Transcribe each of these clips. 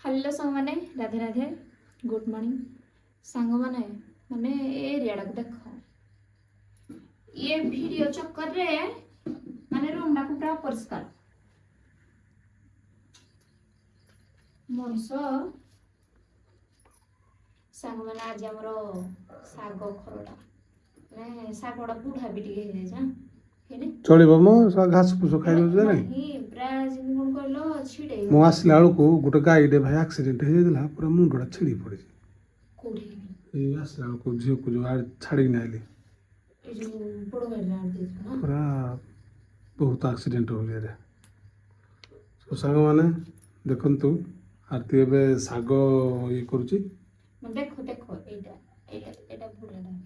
hello सांग माने Radhe Radhe good morning सांग माने माने एरिया को देखो ये वीडियो चक्कर रे माने रूम को पूरा परिष्कार मनीष सांग माने आज हमर साग खरडा माने सागडा बुढ़ा भी टिके हे जा हेने चलिबो मो घास फुस खाइ दउ जे नै पूरा जिन कोन कहलो छिडे मो आसला बेलू गोटे गाईटे भाई एक्सीडेंट हो जाइला पूरा मुंडटा छिड़ी पड़ी कोडी ए आसला बेलू झियो को जो छाड़ी नाइली ए जो बड़ गाड़ी राड दे ना पूरा बहुत एक्सीडेंट हो गया रे तो सांग माने देखंतु आरती एबे सागो ये करूची देखो देखो एटा एटा एटा बुढ़ाटा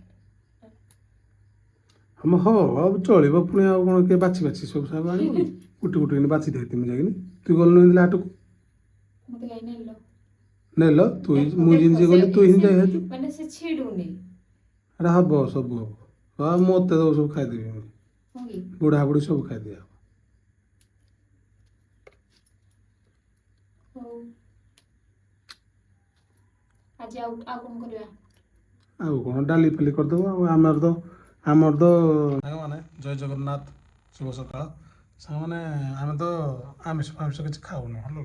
हम हो अब चलिबो पुणी आ कोन के बाछि बाछि सब साग आनी गुटी गुटी बाछि देती मु जागिनी तू गल न दिला हाटू मते गाय नेलो नेलो तू मु जिन जे गली तू हिन जाय हेतु माने से छिडुनी अरे हबो सब हबो आ मोते दो सब खाइ देबी होगी बुढ़ा बुढ़ी सब खाइ दिया हो आज आ कोन करबा आ कोन डाली फली कर दो हमर तो माने जय जगन्नाथ शुभ सकाळ सांग माने आमे तो आमिष फामिष किछ खाउनु हलो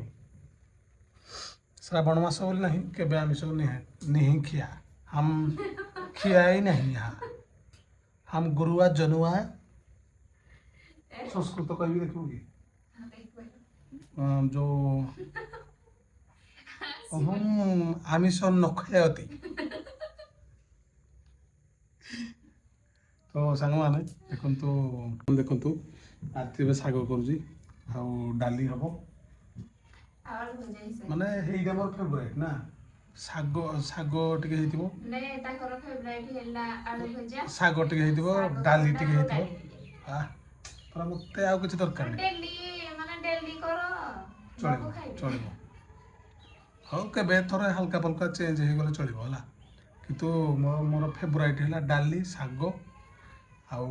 श्रावण मास बोली नहीं केबे आमिष नहीं खिया हम खिया ही नहीं यहाँ हम गुरुआ जनुआ संस्कृत कही देखोगी जो हम आमिष न खायती तो सांग माने देखंतु आरती साग करुची आउ डाली हम माने हेइटा मोर फेवरेट ना साग साग टिके हेतिबो ने ताकर फेवरेट हेला आलू भजा साग टिके हेतिबो डाली टिके हेतिबो आ पर मते आउ किछ दरकार नै डेली करो चलिबो हो केबे थोड़े हल्का फल्का चेंज हे गले चलिबो हला किंतु मोर फेवरेट हेला डाली साग आउ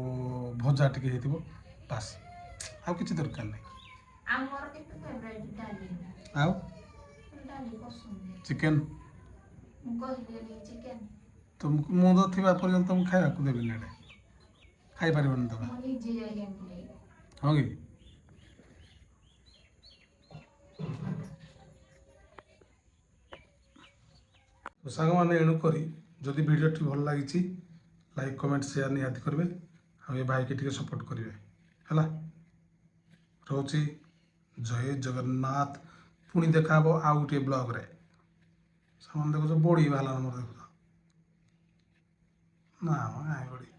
भजा टिके हेतिबो बस आउ किछ दरकार नै हमर के फेवरेट डाली आउ डाली पसंद चिकन मु कहले चिकन तुम मु तो थिबा पर्यंत तुम खाइबा को देबे नै खाइ परिबन तबा मु निजे जाय गेम हो गे तो सांग माने एणु करी जदि वीडियो टी भल लागिची लाइक कमेंट शेयर निहाती करबे आ ए भाई के टिके सपोर्ट करबे हला रोची जय जगन्नाथ पुणी देखाबो आ गुटे ब्लॉग रे सामान देखो बड़ी वाला नंबर देखो ना आय बड़ी